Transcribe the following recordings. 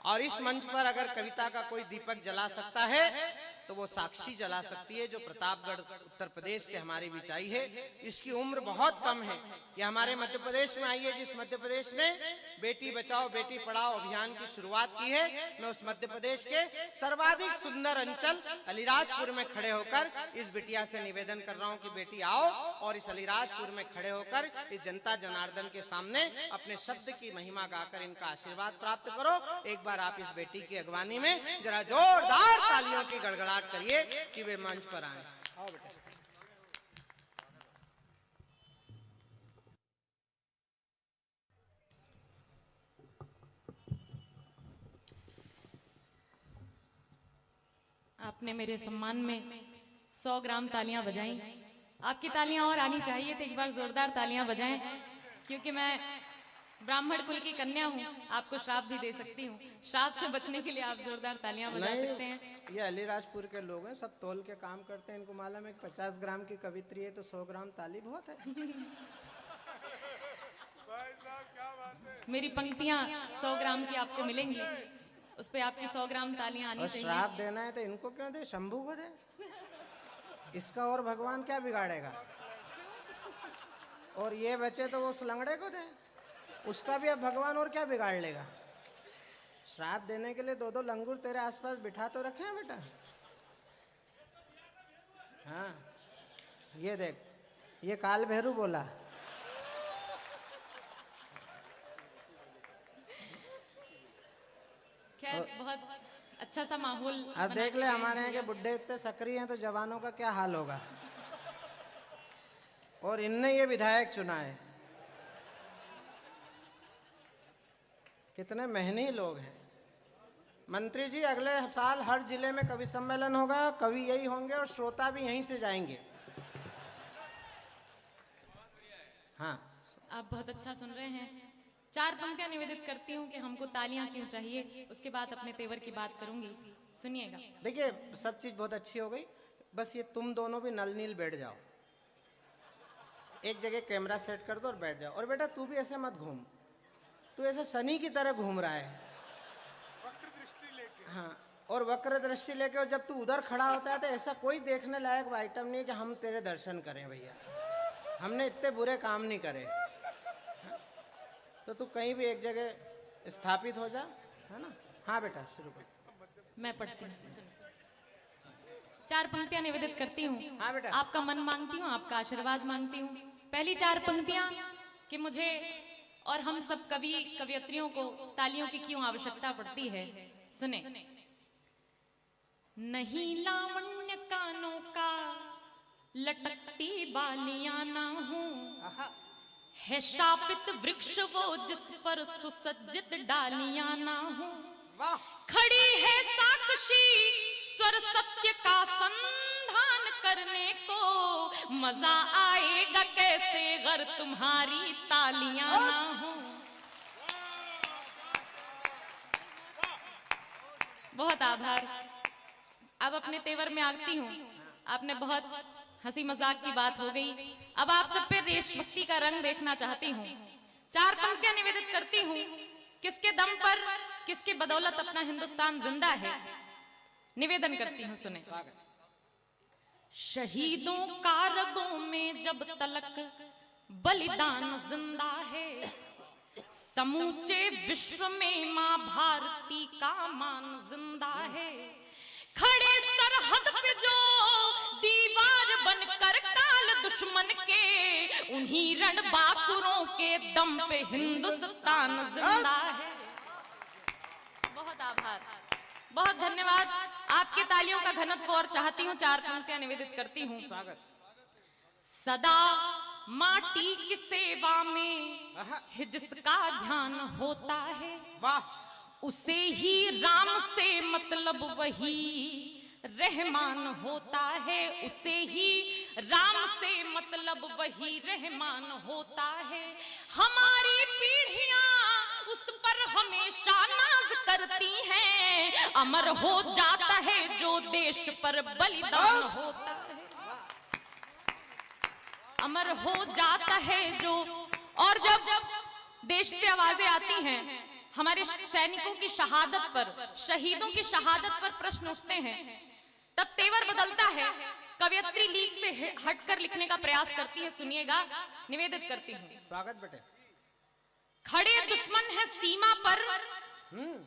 और इस मंच पर अगर कविता का कोई दीपक जला सकता है तो वो साक्षी जला सकती है, जो प्रतापगढ़ उत्तर प्रदेश से हमारी बीच आई है। इसकी उम्र बहुत कम है। ये हमारे मध्य प्रदेश में आई है, जिस मध्य प्रदेश ने बेटी बचाओ बेटी पढ़ाओ अभियान की शुरुआत की है। मैं उस मध्य प्रदेश के सर्वाधिक सुंदर अंचल अलीराजपुर में खड़े होकर इस बिटिया से निवेदन कर रहा हूं कि बेटी आओ और इस अलीराजपुर में खड़े होकर इस जनता जनार्दन के सामने अपने शब्द की महिमा गाकर इनका आशीर्वाद प्राप्त करो। एक बार आप इस बेटी की अगवानी में जरा जोरदार तालियों की गड़गड़ाहट करिए कि वे मंच पर आए। आओ बेटा। आपने मेरे सम्मान में 100 ग्राम तालियां बजाई। आपकी तालियां और आनी चाहिए, तो एक बार जोरदार तालियां बजाएं, क्योंकि मैं ब्राह्मण कुल की कन्या हूँ। आपको श्राप भी दे सकती हूँ। श्राप से बचने के लिए आप जोरदार तालियां बजा सकते हैं। ये अलीराजपुर के लोग हैं, सब तोल के काम करते हैं। इनको मालूम है 50 ग्राम की कवित्री है तो 100 ग्राम ताली बहुत है। मेरी पंक्तियां 100 ग्राम की आपको मिलेंगी, उस पे आपकी 100 ग्राम तालियां आनी चाहिए। श्राप देना है तो इनको क्यों दे, शंभू को दे। इसका और भगवान क्या बिगाड़ेगा। और ये बचे तो वो उस लंगड़े को दे, उसका भी अब भगवान और क्या बिगाड़ लेगा। श्राप देने के लिए 2-2 लंगूर तेरे आसपास बिठा तो रखे हैं बेटा। हाँ ये देख, ये काल भैरू बोला। खैर बहुत अच्छा सा माहौल। अब देख ले हमारे यहाँ के बुड्ढे इतने सक्रिय हैं तो जवानों का क्या हाल होगा। और इनने ये विधायक चुना है। कितने मेहनती लोग हैं। मंत्री जी अगले साल हर जिले में कवि सम्मेलन होगा, कवि यही होंगे और श्रोता भी यहीं से जाएंगे। हाँ आप बहुत अच्छा सुन रहे हैं। 4 पंक्तियां निवेदित करती हूँ कि हमको तालियां क्यों चाहिए, उसके बाद अपने तेवर की बात करूंगी, सुनिएगा। देखिए सब चीज बहुत अच्छी हो गई, बस ये तुम दोनों भी नल नील बैठ जाओ, एक जगह कैमरा सेट कर दो और बैठ जाओ। और बेटा तू भी ऐसे मत घूम, तू ऐसे शनि की तरह घूम रहा है। वक्र दृष्टि लेके। हाँ और वक्र दृष्टि लेके, और जब तू उधर खड़ा होता है तो ऐसा कोई देखने लायक आइटम नहीं कि हम तेरे दर्शन करें। भैया हमने इतने बुरे काम नहीं करे। तो तू कहीं भी एक जगह स्थापित हो जा, है ना। हाँ बेटा शुरू कर। मैं पढ़ती हूँ, 4 पंक्तियां निवेदित करती हूँ। हाँ बेटा। आपका मन मांगती हूँ, आपका आशीर्वाद मांगती हूँ। पहली 4 पंक्तियां कि मुझे और हम सब कवि कवियत्रियों को तालियों की क्यों आवश्यकता पड़ती है, सुने। नहीं लावण्य कानों का लटकती बालियां ना हूँ, है शापित वृक्ष वो जिस पर सुसज्जित डालियां ना हूँ। खड़ी है साक्षी स्वर सत्य का संधान करने को, मजा आएगा कैसे अगर तुम्हारी तालियां ना हो। बहुत आभार। अब अपने तेवर में आती हूँ। आपने बहुत हंसी मजाक की बात हो गई, अब आप सब पे देशभक्ति का रंग देखना चाहती हूँ। 4 पंक्तियां निवेदित करती हूँ, किसके दम पर किसके बदौलत अपना हिंदुस्तान जिंदा है, निवेदन करती हूँ, सुने। शहीदों का रगों में जब तलक बलिदान जिंदा है, समूचे विश्व में मां भारती का मान जिंदा है। खड़े सरहद पे जो दीवार बनकर काल दुश्मन के, उन्हीं रणबांकुरों के दम पे हिंदुस्तान जिंदा है। बहुत आभार, बहुत धन्यवाद। आपकी तालियों का घनत्व और चाहती हूँ। 4 पंक्तियां निवेदित करती हूँ। स्वागत। सदा माटी की सेवा में है जिसका ध्यान होता है, वाह। उसे ही राम से मतलब वही रहमान होता है, उसे ही राम से मतलब वही रहमान होता है। हमारी पीढ़ियां उस पर हमेशा नाज करती हैं, अमर हो जाता है जो देश पर बलिदान होता है, अमर हो जाता है जो। और जब देश से आवाजें आती हैं हमारे सैनिकों की शहादत पर, शहीदों की शहादत पर प्रश्न उठते हैं, तब तेवर बदलता है। कवयित्री लीक से हटकर लिखने का प्रयास करती है। सुनिएगा, निवेदित करती हूँ। स्वागत बेटे। खड़े दुश्मन है सीमा पर,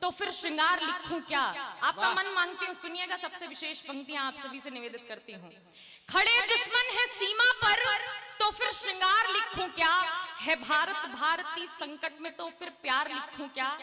तो फिर श्रृंगार लिखूं क्या। आपका मन मांगती हूँ, सुनिएगा, सबसे विशेष पंक्तियां आप सभी से निवेदित करती हूँ। खड़े दुश्मन है सीमा पर, तो फिर श्रृंगार लिखूं क्या। है भारत भारती संकट में, तो फिर प्यार लिखूं क्या।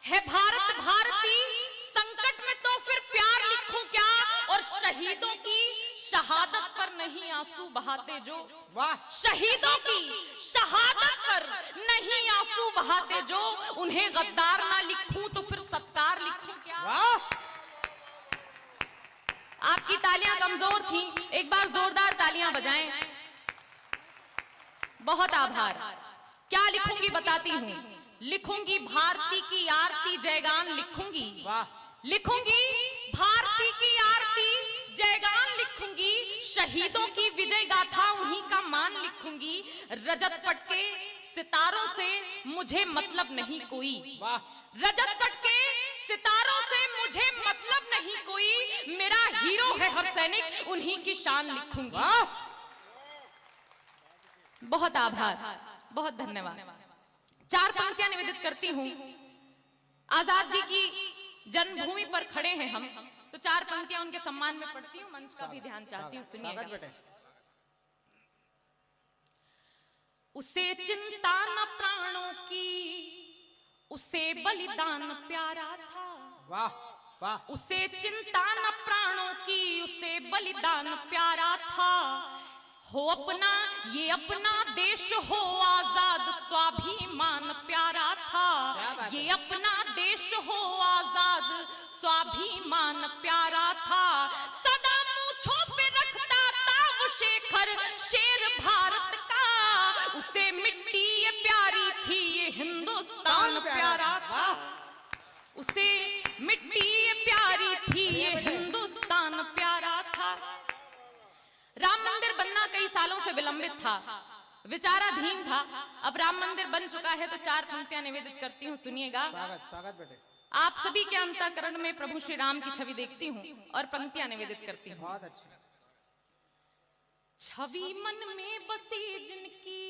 है भारत भारती संकट में, तो फिर प्यार लिखूं क्या। और शहीदों की शहादत पर नहीं आंसू बहाते जो, वाह, शहीदों की शहादत पर नहीं आंसू बहाते जो, उन्हें गद्दार ना लिखूं तो फिर सत्कार लिखूं क्या। वाह, आपकी तालियां कमजोर थी, एक बार जोरदार तालियां बजाएं। बहुत आभार। क्या लिखूंगी बताती हूँ। लिखूंगी भारती की आरती जयगान लिखूंगी। वाह, लिखूंगी भारती की आरती जयगान लिखूंगी। शहीदों की विजय गाथा उन्हीं का मान लिखूंगी। रजत पट के सितारों से मुझे मतलब नहीं कोई। वाह, रजत पट के सितारों से मुझे मतलब नहीं कोई। मेरा हीरो है हर सैनिक, उन्हीं की शान लिखूंगी। वाह, बहुत आभार, बहुत धन्यवाद। 4 पंक्तियां निवेदित करती हूँ। आजाद जी की जन्मभूमि पर खड़े हैं हम, तो 4 पंक्तियां उनके सम्मान में पढ़ती हूँ। मंच का भी ध्यान चाहती हूँ, स्वागत सुनिएगा। बेटे। उसे चिंता न प्राणों की, उसे बलिदान प्यारा था। वाह, वाह, उसे चिंता न प्राणों की, उसे बलिदान प्यारा था। हो अपना ये अपना देश हो आजाद, स्वाभिमान प्यारा था। ये अपना देश हो आजाद, स्वाभिमान प्यारा था। सदा मूंछों पे रखता था वो शेखर शेर भारत का। उसे मिट्टी ये प्यारी थी, ये हिंदुस्तान प्यारा था। उसे मिट्टी ये प्यारी थी, ये हिंदुस्तान प्यारा था। राम मंदिर बनना कई सालों से विलंबित था, विचाराधीन था। अब राम मंदिर बन चुका है, तो 4 पंक्तियां निवेदित करती हूँ, सुनिएगा। स्वागत, स्वागत बेटे। आप सभी के अंतःकरण में प्रभु श्री राम की छवि देखती हूँ और पंक्तियां निवेदित करती हूँ। बहुत अच्छे। छवि मन में बसी जिनकी,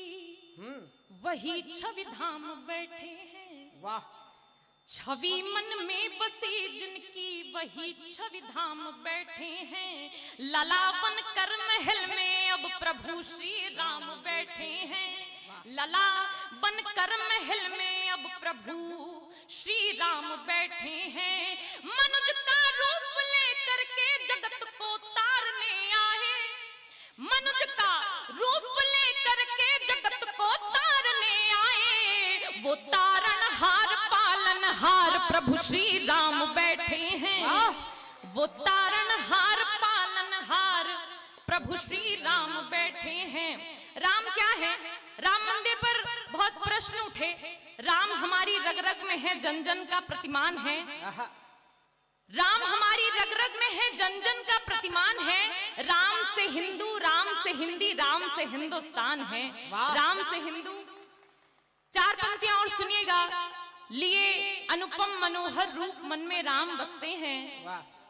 वही छवि धाम बैठे हैं। वाह, छवि मन में बसी जिनकी, वही छवि धाम बैठे हैं। लला बनकर महल में अब प्रभु श्री राम बैठे हैं। लला बनकर महल में अब प्रभु श्री राम बैठे हैं। मनुज का रूप लेकर के जगत को तारने आए। मनुज का रूप लेकर के जगत को तारने आए। वो तारणहार पालनहार प्रभु श्री राम बैठे हैं। वो तारणहार पालनहार प्रभु श्री राम बैठे हैं। राम क्या है? राम मंदिर पर बहुत प्रश्न उठे। राम हमारी रग रग में है, जन जन का प्रतिमान है। राम हमारी रग रग में है, जन जन का प्रतिमान है। राम से हिंदू, राम से हिंदी, राम से हिंदुस्तान है। राम से हिंदू। 4 पंक्तियां और सुनिएगा। लिए अनुपम मनोहर रूप मन में राम बसते हैं।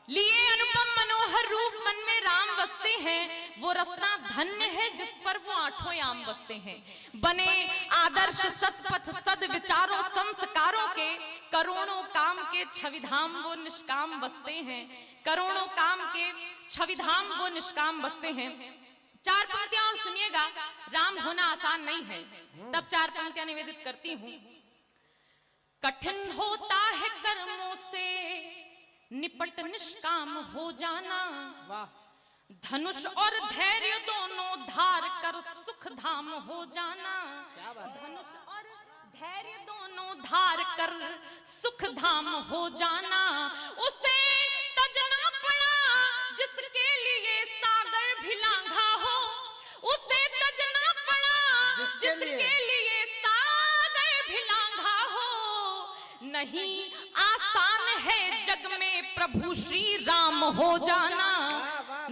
लिए अनुपम मनोहर रूप मन में राम बसते हैं। वो रसना धन्य है जिस पर वो 8 याम बसते हैं। बने आदर्श सतपथ सद विचारों संस्कारों के, करोड़ों काम के छविधाम वो निष्काम बसते हैं। करोड़ों काम के छविधाम वो निष्काम बसते हैं। 4 पंक्तियां और सुनिएगा। राम होना आसान नहीं है, तब 4 पंक्तियां निवेदित करती हूँ। कठिन होता है कर्मों से निपट निष्काम हो जाना। धनुष और धैर्य दोनों धार कर सुख धाम हो जाना। धनुष और धैर्य दोनों धार कर सुख धाम हो जाना। उसे तजना पड़ा जिसके लिए सागर भी लांघा हो। उसे तजना पड़ा जिसके लिए सागर भी लांघा हो। नहीं आसान है जग में प्रभु श्री राम हो जाना।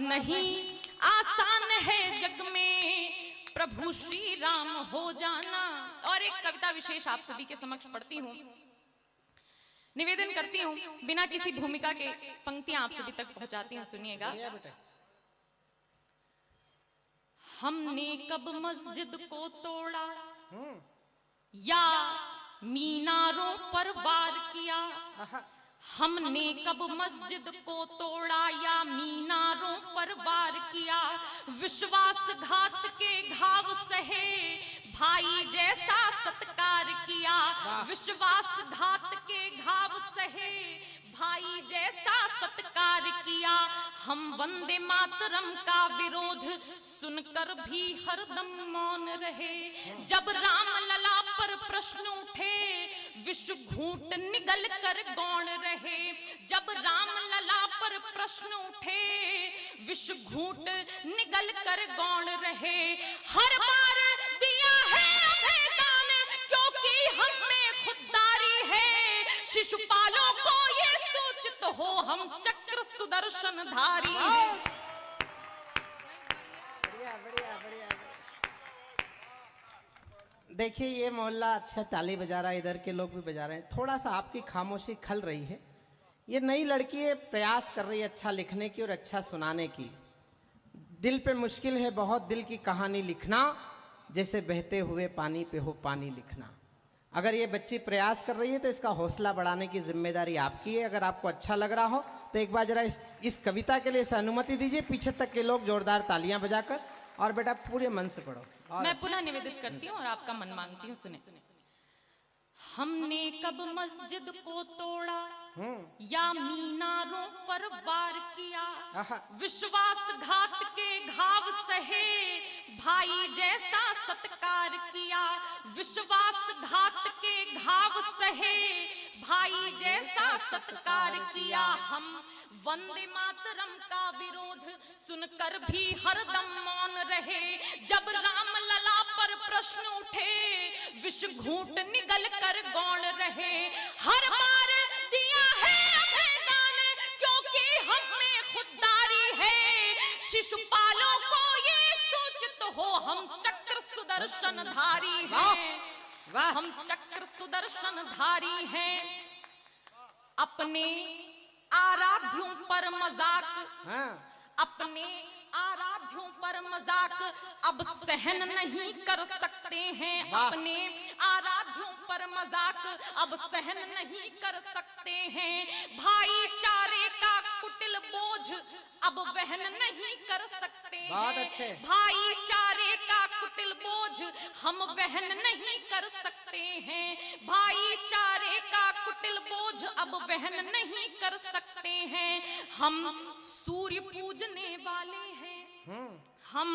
नहीं आसान है जग में प्रभु श्री राम हो जाना। और एक कविता विशेष आप सभी के समक्ष पढ़ती हूँ। निवेदन करती हूँ बिना किसी भूमिका के पंक्तियां आप सभी तक पहुंचाती हूँ, सुनिएगा। बढ़िया बेटा। हमने कब मस्जिद को तोड़ा या मीनारों पर वार किया, हमने कब मस्जिद को तोड़ा या मीनारों पर वार किया, विश्वासघात के घाव सहे भाई जैसा सत्कार किया, विश्वासघात के घाव सहे भाई जैसा सत्कार किया, हम वंदे मातरम का विरोध सुनकर भी हरदम मौन रहे, जब राम लला पर प्रश्न उठे विष घूंट निगल कर गौण रहे, जब राम लला पर प्रश्न उठे विष घूंट निगल कर गौण रहे, हर बार दिया है अभेदान क्योंकि हम में खुददारी है, शिशुपालों को ये सूचित हो हम चक्र सुदर्शन धारी हैं। बढ़िया बढ़िया बढ़िया। देखिए ये मोहल्ला अच्छा ताली बजा रहा है, इधर के लोग भी बजा रहे हैं, थोड़ा सा आपकी खामोशी खल रही है। ये नई लड़की है, प्रयास कर रही है अच्छा लिखने की और अच्छा सुनाने की। दिल पे मुश्किल है बहुत दिल की कहानी लिखना, जैसे बहते हुए पानी पे हो पानी लिखना। अगर ये बच्ची प्रयास कर रही है तो इसका हौसला बढ़ाने की जिम्मेदारी आपकी है। अगर आपको अच्छा लग रहा हो तो एक बार जरा इस कविता के लिए इसे अनुमति दीजिए, पीछे तक के लोग जोरदार तालियां बजाकर, और बेटा पूरे मन से पढ़ो। मैं पुनः निवेदित करती हूँ और आपका मन मांगती हूँ, सुने। हमने कब मस्जिद को तोड़ा या मीनारों पर वार किया, विश्वासघात के घाव सहे भाई जैसा सत्कार किया, विश्वासघात के घाव सहे भाई जैसा सत्कार किया, हम वंदे मातरम का विरोध सुनकर भी हरदम मौन रहे, जब राम लला पर प्रश्न उठे विष घूंट निगल कर गौण रहे, हर बार दिया है अभेदान क्योंकि हम में खुददारी है, शिशुपालों को ये सूचित हो हम चक्र सुदर्शन धारी हैं, हम चक्र सुदर्शन धारी हैं, अपने आराध्यों पर मजाक, अपने आराध्यों पर मजाक अब सहन नहीं कर सकते हैं, अपने आराध्यों पर मजाक अब सहन नहीं कर सकते हैं, भाईचारे का कुटिल बोझ अब वहन नहीं कर सकते हैं, भाईचारे का कुटिल बोझ हम वहन नहीं कर सकते हैं, भाईचारे का कुटिल बोझ अब वहन नहीं कर सकते हैं, हम सूर्य पूजने वाले हैं, हम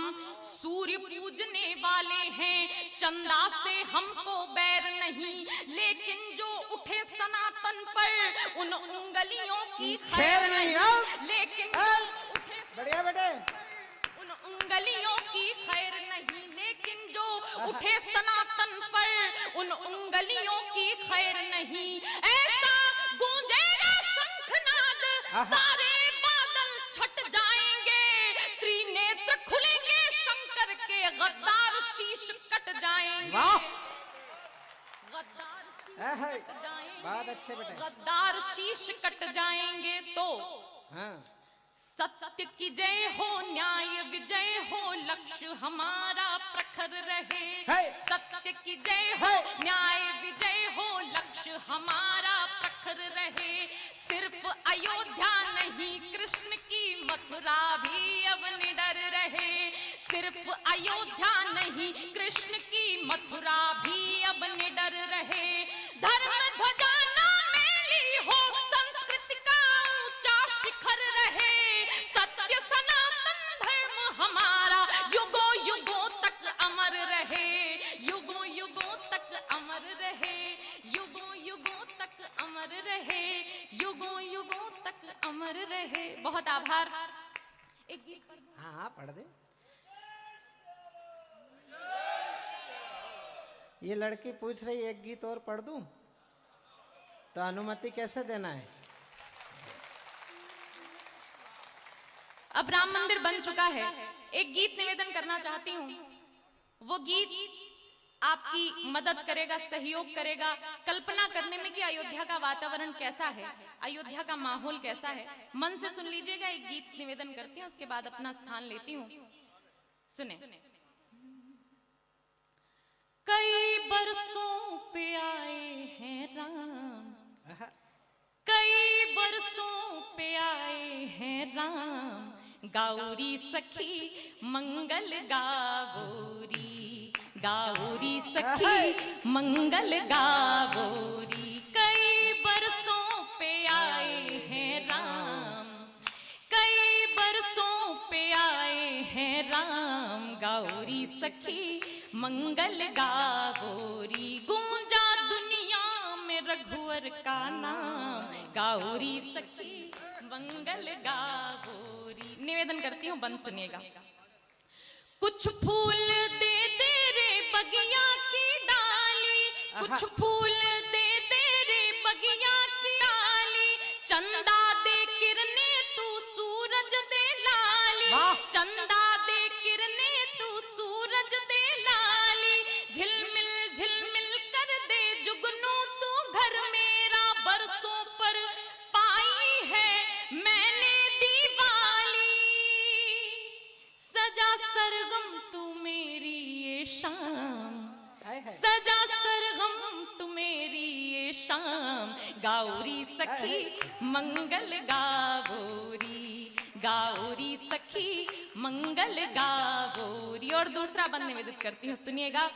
सूर्य पूजने वाले हैं, चंदा से हमको बैर नहीं, लेकिन जो उठे सनातन पर उन उंगलियों की खैर नहीं, लेकिन जो उठे बढ़िया बेटे उन उंगलियों की खैर नहीं, लेकिन जो उठे सनातन पर उन उंगलियों की खैर नहीं, ऐसा गूंजेगा शंखनाद सारे बादल छट जाएंगे, त्रिनेत्र खुलेंगे शंकर के, गद्दार शीश कट जाएंगे, गद्दार शीश कट जाएंगे, बहुत अच्छे बेटे, गद्दार शीश कट जाएंगे तो सत्य की जय हो, न्याय विजय हो, लक्ष्य हमारा प्रखर रहे, सत्य की जय हो, न्याय विजय हो, लक्ष्य हमारा प्रखर रहे, सिर्फ अयोध्या नहीं कृष्ण की मथुरा भी अब निडर रहे, सिर्फ अयोध्या नहीं कृष्ण की मथुरा भी अब निडर रहे, धर्म ध्वजा ना मेली हो, संस्कृति का ऊंचा शिखर रहे, सत्य सनातन धर्म हमारा युगों युगों तक अमर रहे, युगों युगों तक अमर रहे, युगों युगों तक अमर रहे, युगों युगों तक अमर रहे। बहुत आभार। एक गीत हाँ पढ़ दे। ये लड़की पूछ रही एक गीत और पढ़ दूं, तो अनुमति कैसे देना है? अब राम मंदिर बन चुका है, एक गीत निवेदन करना चाहती हूँ। वो गीत आपकी मदद करेगा, सहयोग करेगा, कल्पना करने में कि अयोध्या का वातावरण कैसा है, अयोध्या का माहौल कैसा है। मन से सुन लीजिएगा, एक गीत निवेदन करती हूँ, उसके बाद अपना स्थान लेती हूँ। सुने। कई बरसों पे आए हैं राम, कई बरसों पे आए हैं राम, गाउरी सखी मंगल गावोरी, गाउरी सखी मंगल गावोरी। कई बरसों पे आए हैं राम, कई बरसों पे आए हैं राम, गाउरी सखी मंगल गावोरी। गूंजा दुनिया में रघुवर का नाम, गाउरी सखी मंगल गावोरी। निवेदन करती हूँ, बंद सुनिएगा। कुछ फूल दे दे रे बगिया की डाली, कुछ फूल दे दे रे बगिया की डाली, चंदा दे किरने तू सूरज दे लाली, चंदा दे किरने तू सूरज दे लाली, झिलमिल झिलमिल कर दे जुगनू तू घर मेरा, बरसों पर पाई है मैंने दिवाली, सजा सरगम तू मेरी ये शाम, सजा सरगम तू मेरी ये शाम, गाउरी सखी मंगल गावोरी, गाउरी सखी मंगल गावोरी। और दूसरा बंद निवेदित करती हूँ, सुनिएगा।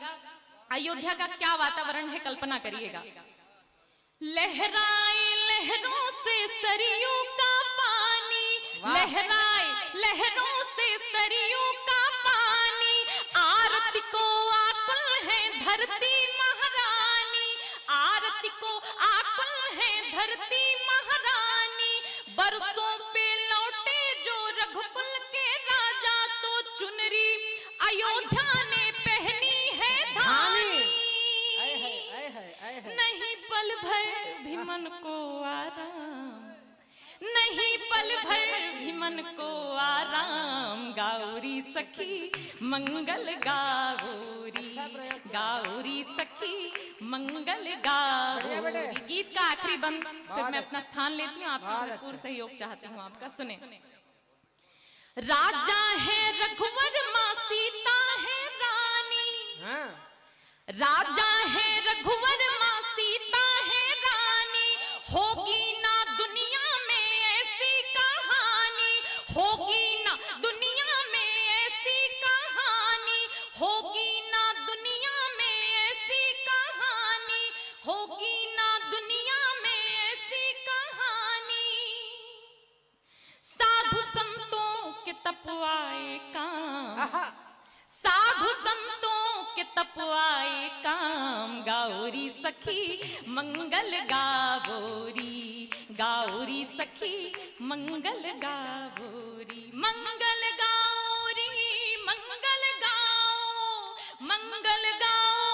अयोध्या का क्या वातावरण है, कल्पना करिएगा। लहराए लहरों से सरयू का पानी, लहराए लहरों से सरयू का पानी, आरती को आकुल है धरती महारानी, आरती को आकुल है धरती महारानी, बरसों पे लौटे जो रघुकुल के राजा, तो चुनरी अयोध्या ने पहनी है धानी, नहीं पल भर भी मन को आराम, नहीं पल भर भी मन को आराम, गाउरी सखी मंगल गावोरी, गाउरी सखी मंगल गावोरी। गीत का आखिरी बंद, फिर मैं अपना स्थान लेती हूँ, आपका भरपूर सहयोग चाहती हूँ आपका। सुने। राजा है रघुवर, माँ सीता है रानी, राजा है रघुवर, माँ सीता है रानी, होगी ना दुनिया में ऐसी कहानी, होगी ना दुनिया में ऐसी कहानी, होगी ना दुनिया में ऐसी कहानी, होगी ना दुनिया में ऐसी कहानी, साधु संतों के तपवाए काम, साधु संतों के तपवाए काम, गाउरी सखी मंगल गावोरी, गाउरी सखी मंगल गावोरी। मंगल गाओ री मंगल गाओ, मंगल गाओ